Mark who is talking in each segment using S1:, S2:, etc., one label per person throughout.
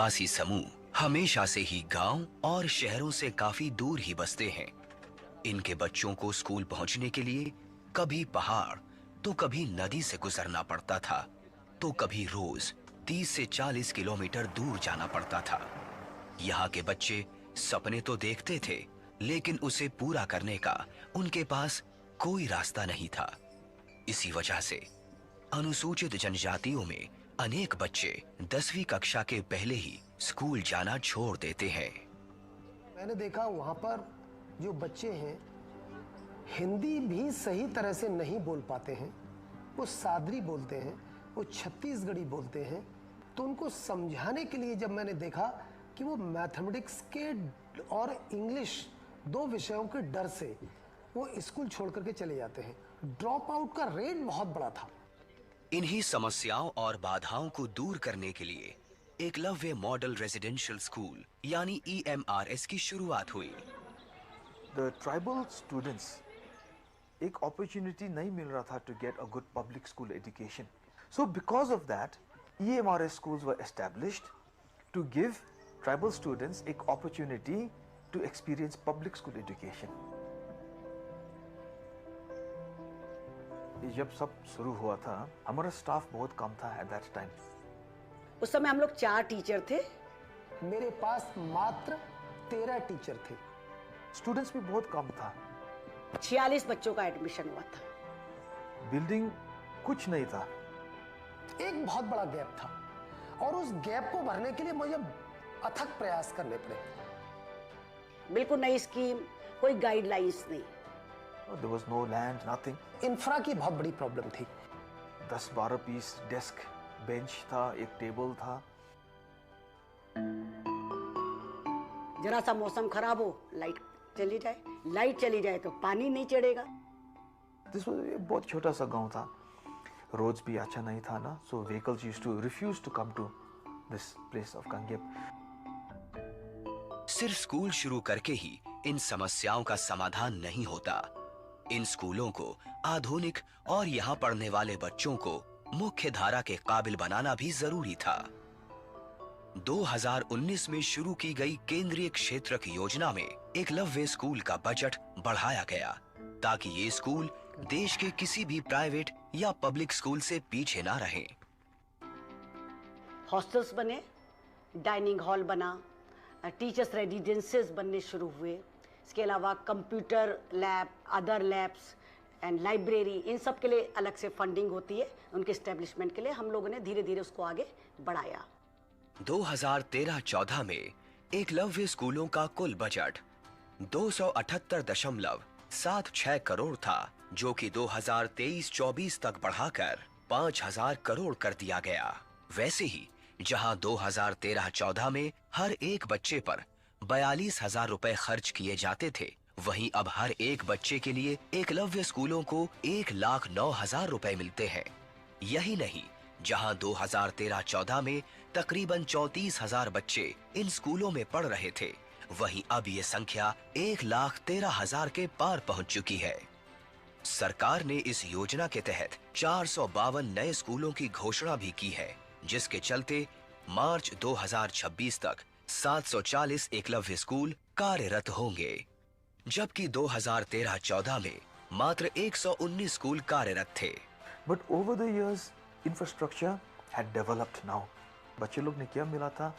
S1: आदिवासी समूह हमेशा से ही गांव और शहरों से काफी दूर ही बसते हैं। इनके बच्चों को स्कूल पहुंचने के लिए कभी पहाड़ तो कभी नदी से गुजरना पड़ता था, तो कभी रोज 30 से 40 किलोमीटर दूर जाना पड़ता था। यहाँ के बच्चे सपने तो देखते थे, लेकिन उसे पूरा करने का उनके पास कोई रास्ता नहीं था। इसी वजह से अनुसूचित जनजातियों में अनेक बच्चे 10वीं कक्षा के पहले ही स्कूल जाना छोड़ देते हैं।
S2: मैंने देखा वहाँ पर जो बच्चे हैं हिंदी भी सही तरह से नहीं बोल पाते हैं, वो सादरी बोलते हैं, वो छत्तीसगढ़ी बोलते हैं। तो उनको समझाने के लिए जब मैंने देखा कि वो मैथमेटिक्स के और इंग्लिश 2 विषयों के डर से वो स्कूल छोड़ करके चले जाते हैं, ड्रॉप आउट का रेट बहुत बड़ा था।
S1: इन्हीं समस्याओं और बाधाओं को दूर करने के लिए एकलव्य मॉडल रेजिडेंशियल स्कूल यानी EMRS की शुरुआत हुई।
S3: The tribal students एक opportunity नहीं मिल रहा था to get a good public school education. So because of that, EMRS schools were established to give tribal students एक opportunity to experience public school education. जब सब शुरू हुआ था, हमारा स्टाफ बहुत कम था at that time.
S4: उस समय हम लोग 4 टीचर थे।
S2: मेरे पास मात्र 13 टीचर थे।
S3: स्टूडेंट्स भी बहुत कम था।
S4: 46 बच्चों का एडमिशन हुआ था।
S3: बिल्डिंग कुछ नहीं था।
S2: एक बहुत बड़ा गैप था और उस गैप को भरने के लिए मुझे अथक प्रयास करने पड़े।
S4: बिल्कुल नई स्कीम, कोई गाइडलाइंस नहीं।
S3: There was no land, nothing.
S2: Infra की बहुत बड़ी प्रॉब्लम थी।
S3: 10-12 पीस डेस्क, बेंच था, एक टेबल था।
S4: जरा सा मौसम खराब हो, लाइट चली जाए, लाइट चली जाए तो पानी नहीं चढ़ेगा।
S3: बहुत छोटा सा गांव था, रोड्स भी अच्छा नहीं था ना, so vehicles used to refuse to come to this place of Kangyep.
S1: सिर्फ स्कूल शुरू करके ही इन समस्याओं का समाधान नहीं होता। इन स्कूलों को आधुनिक और यहाँ पढ़ने वाले बच्चों को मुख्य धारा के काबिल बनाना भी जरूरी था। 2019 में शुरू की गई केंद्रीय क्षेत्रक योजना में एकलव्य स्कूल का बजट बढ़ाया गया ताकि ये स्कूल देश के किसी भी प्राइवेट या पब्लिक स्कूल से पीछे ना रहें।
S4: हॉस्टल्स बने, डाइनिंग हॉल बना, टीचर्स रेजिडेंसेस बनने शुरू हुए। इसके अलावा computer lab, other labs and library, इन सब के लिए अलग से फंडिंग होती है। उनके एस्टेब्लिशमेंट के लिए हम लोगों ने धीरे धीरे उसको आगे बढ़ाया।
S1: 2013-14 में एकलव्य स्कूलों का कुल बजट 278.76 करोड़ था, जो कि 2023-24 तक बढ़ाकर 5,000 करोड़ कर दिया गया। वैसे ही जहां 2013-14 में हर एक बच्चे पर 42,000 रुपए खर्च किए जाते थे, वहीं अब हर एक बच्चे के लिए एकलव्य स्कूलों को 1,09,000 रुपए मिलते हैं। यही नहीं, जहां 2013-14 में तकरीबन 34,000 बच्चे इन स्कूलों में पढ़ रहे थे, वहीं अब ये संख्या 1,13,000 के पार पहुंच चुकी है। सरकार ने इस योजना के तहत 452 नए स्कूलों की घोषणा भी की है, जिसके चलते मार्च 2026 तक 740 एकलव्य स्कूल कार्यरत होंगे, जबकि 2013-14 में मात्र 119 स्कूल कार्यरत थे।
S3: But over the years, infrastructure had developed now. बच्चे लोग ने क्या मिला था?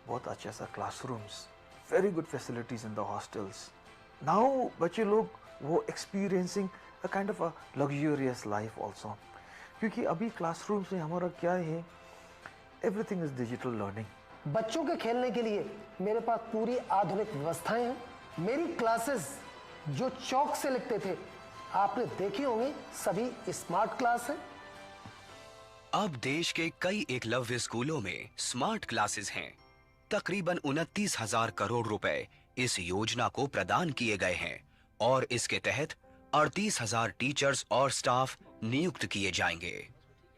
S3: बहुत अच्छा सा classrooms, very good facilities in the hostels. Now बच्चे लोग वो experiencing a kind of a luxurious life also. क्योंकि अभी classrooms में हमारा क्या है? Everything is digital learning.
S2: बच्चों के खेलने के लिए मेरे पास पूरी आधुनिक व्यवस्थाएं हैं। मेरी क्लासेस जो चौक से लिखते थे, आपने देखी होंगी, सभी स्मार्ट क्लास हैं।
S1: अब देश के कई एकलव्य स्कूलों में स्मार्ट क्लासेस हैं। तकरीबन 29,000 करोड़ रुपए इस योजना को प्रदान किए गए हैं और इसके तहत 38,000 टीचर्स और स्टाफ नियुक्त किए जाएंगे।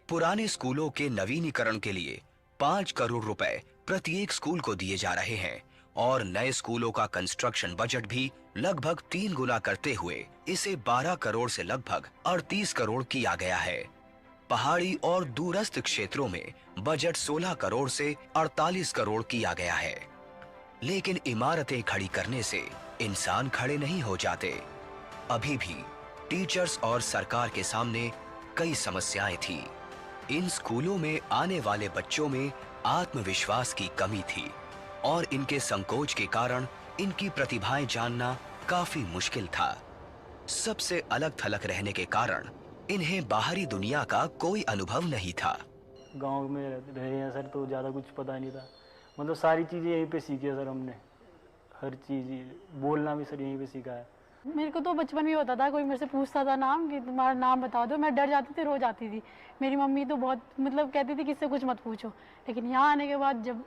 S1: पुराने स्कूलों के नवीनीकरण के लिए 5 करोड़ रुपए प्रत्येक स्कूल को दिए जा रहे हैं और नए स्कूलों का कंस्ट्रक्शन बजट भी लगभग 3 गुना करते हुए इसे 12 करोड़ से लगभग 38 करोड़ किया गया है। पहाड़ी और दूरस्थ क्षेत्रों में बजट 16 करोड़ से 48 करोड़ किया गया है। लेकिन इमारतें खड़ी करने से इंसान खड़े नहीं हो जाते। अभी भी टीचर्स और सरकार के सामने कई समस्याएं थी। इन स्कूलों में आने वाले बच्चों में आत्मविश्वास की कमी थी और इनके संकोच के कारण इनकी प्रतिभाएं जानना काफी मुश्किल था। सबसे अलग थलग रहने के कारण इन्हें बाहरी दुनिया का कोई अनुभव नहीं था।
S5: गांव में रहे हैं सर, तो ज़्यादा कुछ पता नहीं था। मतलब सारी चीज़ें यहीं पे सीखी है सर हमने, हर चीज़, बोलना भी सर यहीं पे सीखा है।
S6: मेरे को तो बचपन में होता था, कोई मेरे से पूछता था नाम कि तुम्हारा नाम बता दो, मैं डर जाती थी, रो जाती थी। मेरी मम्मी तो बहुत मतलब कहती थी कि इससे कुछ मत पूछो। लेकिन यहाँ आने के बाद जब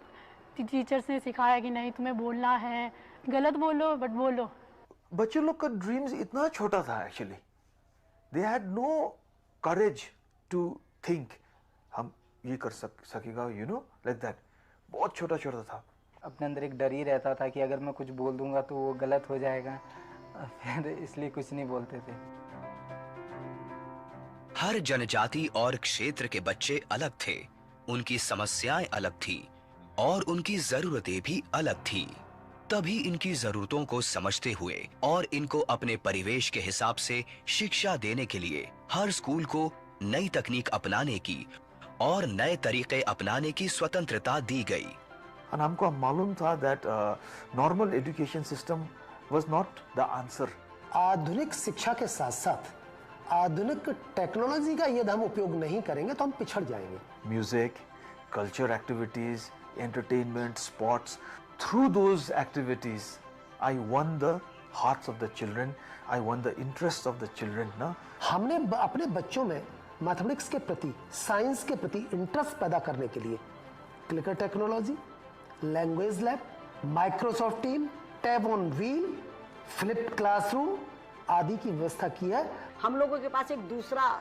S6: टीचर्स ने सिखाया कि नहीं तुम्हें बोलना है, गलत बोलो बट बोलो।
S3: बच्चे लोग का ड्रीम्स इतना छोटा था actually. They had no courage to think हम ये कर सकेगा, यू नो, लाइक दैट। बहुत छोटा छोटा था।
S7: अपने अंदर एक डर ही रहता था कि अगर मैं कुछ बोल दूंगा तो वो गलत हो जाएगा, फिर इसलिए कुछ नहीं बोलते थे।
S1: हर जनजाति और क्षेत्र के बच्चे अलग थे, उनकी समस्याएं अलग थी और उनकी जरूरतें भी अलग थी। तभी इनकी जरूरतों को समझते हुए और इनको अपने परिवेश के हिसाब से शिक्षा देने के लिए हर स्कूल को नई तकनीक अपनाने की और नए तरीके अपनाने की स्वतंत्रता दी गई।
S3: और हमको मालूम था that normal education system was not the answer.
S2: आधुनिक शिक्षा के साथ साथ आधुनिक टेक्नोलॉजी का यदि हम उपयोग नहीं करेंगे तो हम पिछड़ जाएंगे।
S3: Music, culture activities, entertainment, sports, through those activities I won the hearts of the children, I won the interests of the children ना।
S2: हमने अपने बच्चों में मैथमेटिक्स के प्रति, साइंस के प्रति इंटरेस्ट पैदा करने के लिए clicker technology, language lab, Microsoft team, tab on wheel, flipped classroom आदि की व्यवस्था की है।
S4: हम लोगों के पास एक दूसरा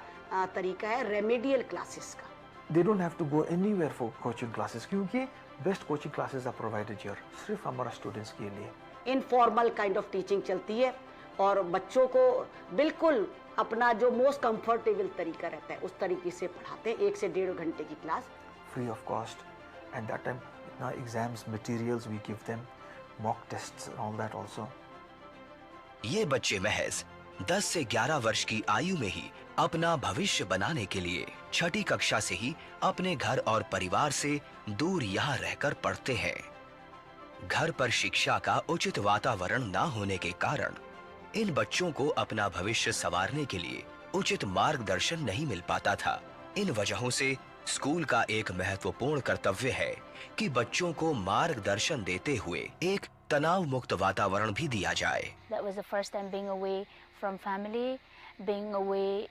S4: तरीका है रेमेडियल क्लासेस का।
S3: They don't have to go anywhere for coaching classes क्योंकि best coaching classes are provided here, सिर्फ हमारा स्टूडेंट्स के लिए।
S4: इनफॉर्मल काइंड ऑफ टीचिंग चलती है और बच्चों को बिल्कुल अपना जो मोस्ट कंफर्टेबल तरीका रहता है उस तरीके से पढ़ाते हैं। 1 से 1.5 घंटे की class,
S3: free of cost. And that time इतना exams materials we give them, mock tests, all that also.
S1: ये बच्चे महज 10 से 11 वर्ष की आयु में ही अपना भविष्य बनाने के लिए 6ठी कक्षा से ही अपने घर और परिवार से दूर यहाँ रहकर पढ़ते हैं। घर पर शिक्षा का उचित वातावरण न होने के कारण इन बच्चों को अपना भविष्य संवारने के लिए उचित मार्गदर्शन नहीं मिल पाता था। इन वजहों से स्कूल का एक महत्वपूर्ण कर्तव्य है कि बच्चों को मार्गदर्शन देते हुए एक तनाव मुक्त वातावरण भी दिया जाए।
S8: That was the first time being away from family, being away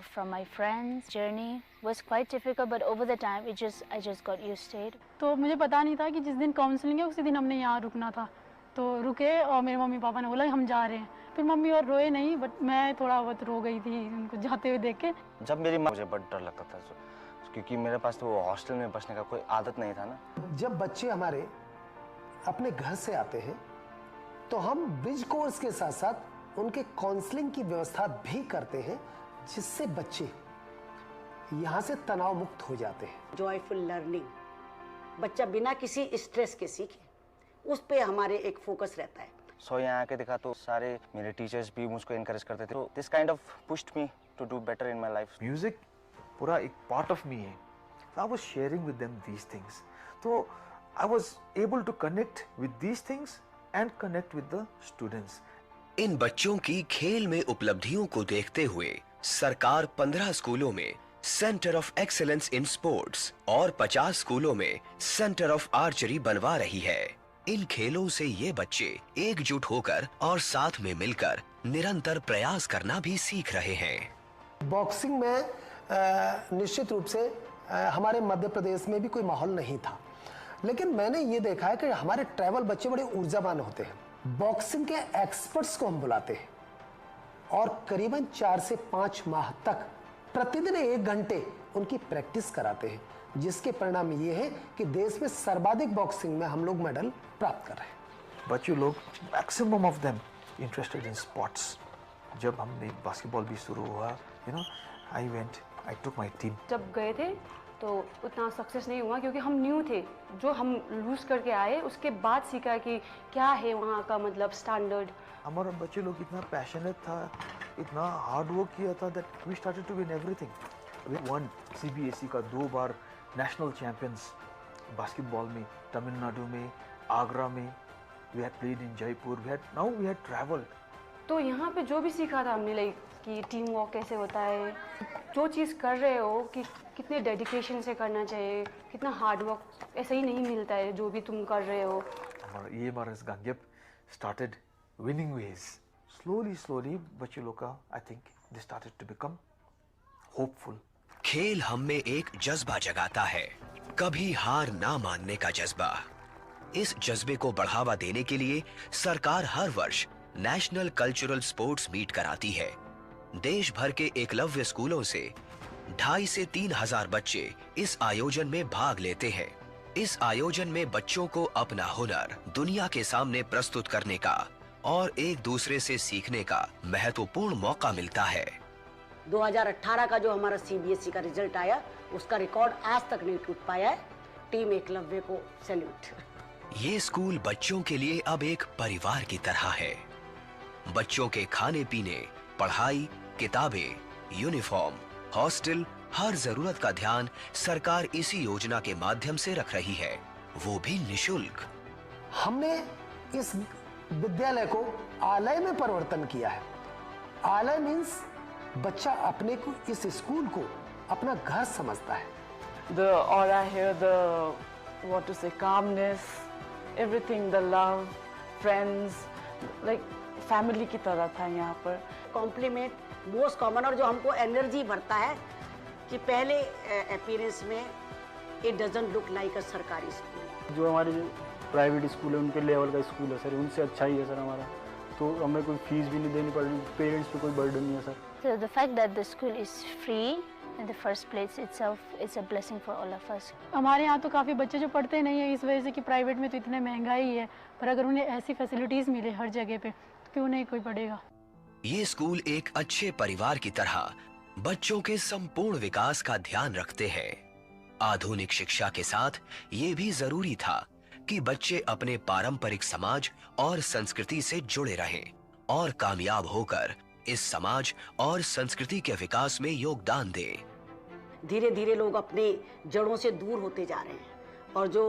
S8: from my friends. Journey was quite difficult, but over the time I just got used to it.
S6: तो मुझे पता नहीं था कि जिस दिन काउंसलिंग है उसी दिन हमने यहाँ रुकना था। तो रुके और मेरे मम्मी पापा ने बोला हम जा रहे हैं। फिर मम्मी और रोए नहीं, बट मैं थोड़ा बहुत रो गई थी उनको जाते हुए देख के।
S9: जब मेरी माँ, मुझे बड़ा डर लगता था क्योंकि मेरे पास तो हॉस्टल में बसने का कोई आदत नहीं था ना।
S2: जब बच्चे हमारे अपने घर से आते हैं तो हम ब्रिज कोर्स के साथ साथ उनके काउंसलिंग की व्यवस्था भी करते हैं जिससे बच्चे यहाँ से तनाव मुक्त हो जाते हैं।
S4: जॉयफुल लर्निंग, बच्चा बिना किसी स्ट्रेस के सीखे, उस पे हमारे एक फोकस रहता है।
S9: सो यहाँ आके देखा तो सारे मेरे टीचर्स भी मुझको इनकरेज करते थे। This kind of pushed me to do better in my life.
S3: Music पूरा एक पार्ट ऑफ मी है। I was sharing with them these things, तो I was able to connect with these things and connect with the students.
S1: इन बच्चों की खेल में उपलब्धियों को देखते हुए सरकार 15 स्कूलों में centre of excellence in sports और 50 स्कूलों में सेंटर ऑफ आर्चरी बनवा रही है। इन खेलों से ये बच्चे एकजुट होकर और साथ में मिलकर निरंतर प्रयास करना भी सीख रहे हैं।
S2: बॉक्सिंग में निश्चित रूप से हमारे मध्य प्रदेश में भी कोई माहौल नहीं था, लेकिन मैंने ये देखा है कि हमारे ट्राइबल बच्चे बड़े ऊर्जावान होते हैं। बॉक्सिंग के एक्सपर्ट्स को हम बुलाते हैं और करीबन 4 से 5 माह तक प्रतिदिन 1 घंटे उनकी प्रैक्टिस कराते हैं, जिसके परिणाम ये है कि देश में सर्वाधिक बॉक्सिंग में हम लोग मेडल प्राप्त कर रहे हैं।
S3: बच्चे लोग maximum of them interested in sports. जब हमने बास्केटबॉल भी शुरू हुआ, you know, I went I took my team.
S10: जब गए थे तो उतना सक्सेस नहीं हुआ क्योंकि हम न्यू थे। जो हम लूज करके आए उसके बाद सीखा कि क्या है वहाँ का मतलब स्टैंडर्ड।
S3: हमारा बच्चे लोग इतना पैशनेट था, इतना हार्ड वर्क किया था that we started to win everything. We won CBSE का 2 बार नेशनल चैंपियंस बास्केटबॉल में, तमिलनाडु में, आगरा में. We had played in Jaipur. Now we had traveled.
S10: तो यहाँ पे जो भी सीखा था हमने लाइक कि टीम वर्क कैसे होता है, जो चीज़ कर रहे हो कि कितने डेडिकेशन से करना चाहिए, कितना हार्ड वर्क ऐसे ही नहीं मिलता है जो भी तुम कर रहे हो।
S3: हमारा EMRS Gangyap started winning ways. Slowly बच्चे लोग का I think they started to become hopeful.
S1: खेल हम में एक जज्बा जगाता है, कभी हार ना मानने का जज्बा। इस जज्बे को बढ़ावा देने के लिए सरकार हर वर्ष नेशनल कल्चरल स्पोर्ट्स मीट कराती है। देश भर के एकलव्य स्कूलों से 2,500 से 3,000 बच्चे इस आयोजन में भाग लेते हैं। इस आयोजन में बच्चों को अपना हुनर दुनिया के सामने प्रस्तुत करने का और एक दूसरे से सीखने का महत्वपूर्ण मौका मिलता है।
S4: 2018 का जो हमारा CBSE का रिजल्ट आया उसका रिकॉर्ड आज तक नहीं टूट पाया है। टीम एकलव्य को सैल्यूट।
S1: ये स्कूल बच्चों के लिए अब एक परिवार की तरह है। बच्चों के खाने पीने, पढ़ाई, किताबें, यूनिफॉर्म, हॉस्टल, हर जरूरत का ध्यान सरकार इसी योजना के माध्यम से रख रही है, वो भी निशुल्क।
S2: हमने इस विद्यालय को आलय में परिवर्तन किया है। आलय मीन्स बच्चा अपने को, इस स्कूल को अपना घर समझता है।
S11: The aura here, the what to say, calmness, everything, the love, friends, like family की तरह था यहाँ पर।
S4: कॉम्प्लीमेंट मोस्ट कॉमन और जो हमको एनर्जी भरता है कि पहले अपीयरेंस में इट डजंट लुक लाइक अ सरकारी स्कूल।
S5: जो हमारे प्राइवेट स्कूल है उनके लेवल का स्कूल है सर, उनसे अच्छा ही है सर हमारा। तो हमें कोई फीस भी नहीं देनी पड़ रही, पेरेंट्स पे कोई बर्डन नहीं है sir.
S8: So the fact that the school is free in the first place itself is a blessing for all of us.
S6: हमारे यहाँ तो काफ़ी बच्चे जो पढ़ते नहीं है इस वजह से कि प्राइवेट में तो इतने महंगाई है, पर अगर उन्हें ऐसी फैसिलिटीज़ मिले हर जगह पे तो क्यों नहीं कोई पढ़ेगा।
S1: ये स्कूल एक अच्छे परिवार की तरह बच्चों के संपूर्ण विकास का ध्यान रखते हैं। आधुनिक शिक्षा के साथ ये भी जरूरी था कि बच्चे अपने पारंपरिक समाज और संस्कृति से जुड़े रहें और कामयाब होकर इस समाज और संस्कृति के विकास में योगदान दें।
S4: धीरे धीरे लोग अपने जड़ों से दूर होते जा रहे हैं और जो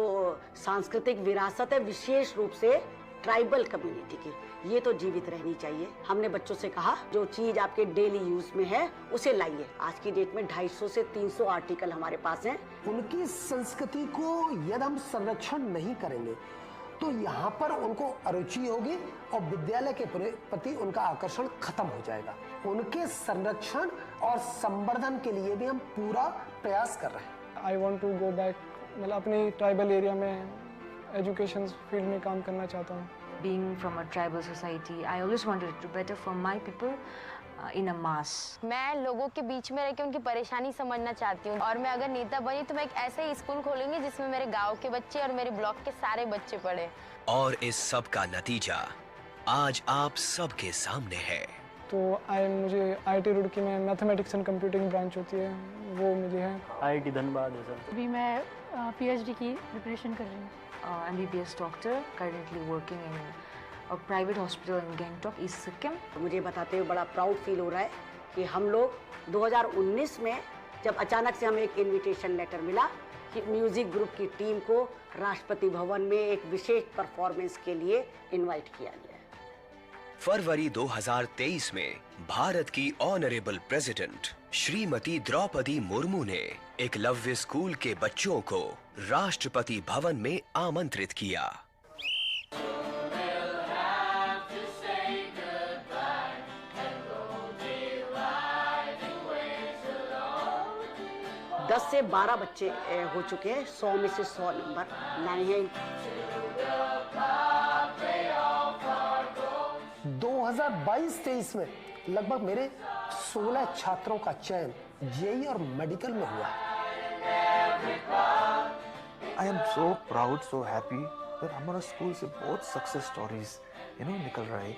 S4: सांस्कृतिक विरासत है विशेष रूप से ट्राइबल कम्युनिटी की, ये तो जीवित रहनी चाहिए। हमने बच्चों से कहा जो चीज आपके डेली यूज में है उसे लाइए। आज की डेट में 250 से 300 आर्टिकल हमारे पास हैं।
S2: उनकी संस्कृति को यदि हम संरक्षण नहीं करेंगे तो यहाँ पर उनको अरुचि होगी और विद्यालय के प्रति उनका आकर्षण खत्म हो जाएगा। उनके संरक्षण और संवर्धन के लिए भी हम पूरा प्रयास कर रहे हैं।
S12: I want to go back, मतलब अपनी ट्राइबल एरिया में एजुकेशन फील्ड में काम करना चाहता हूँ।
S13: Being from a tribal society, I always wanted to do better for my people in a mass.
S14: मैं लोगों के बीच में रह के उनकी परेशानी समझना चाहती हूँ और मैं अगर नेता बनी तो मैं एक ऐसे ही स्कूल खोलूंगी जिसमें मेरे गांव के बच्चे और मेरे ब्लॉक के सारे बच्चे पढ़े।
S1: और इस सब का नतीजा आज आप सबके सामने है।
S12: तो मुझे IIT रुड़की में मैथमेटिक्स एंड कंप्यूटिंग ब्रांच होती है, वो मिली है।
S5: IIT धनबाद है सर।
S6: अभी मैं PhD की प्रिपरेशन कर रही हूँ।
S13: MBBS doctor, currently working in a private hospital in Gangtok, East Sikkim.
S4: मुझे बताते हुए बड़ा प्राउड फील हो रहा है कि हम लोग 2019 में जब अचानक से हमें एक इनविटेशन लेटर मिला कि म्यूजिक ग्रुप की टीम को राष्ट्रपति भवन में एक विशेष परफॉर्मेंस के लिए इनवाइट किया गया।
S1: फरवरी 2023 में भारत की ऑनरेबल प्रेसिडेंट श्रीमती द्रौपदी मुर्मू ने एकलव्य स्कूल के बच्चों को राष्ट्रपति भवन में आमंत्रित किया।
S4: दस से 12 बच्चे हो चुके हैं, 100 में से 100 नंबर लाए हैं।
S2: 2022-23 में लगभग मेरे 16 छात्रों का चयन जेई और मेडिकल में हुआ है।
S3: I am so proud, so happy that हमारा स्कूल से बहुत सक्सेस स्टोरीज निकल रहा है,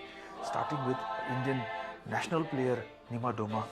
S3: starting with Indian national player Nima Doma,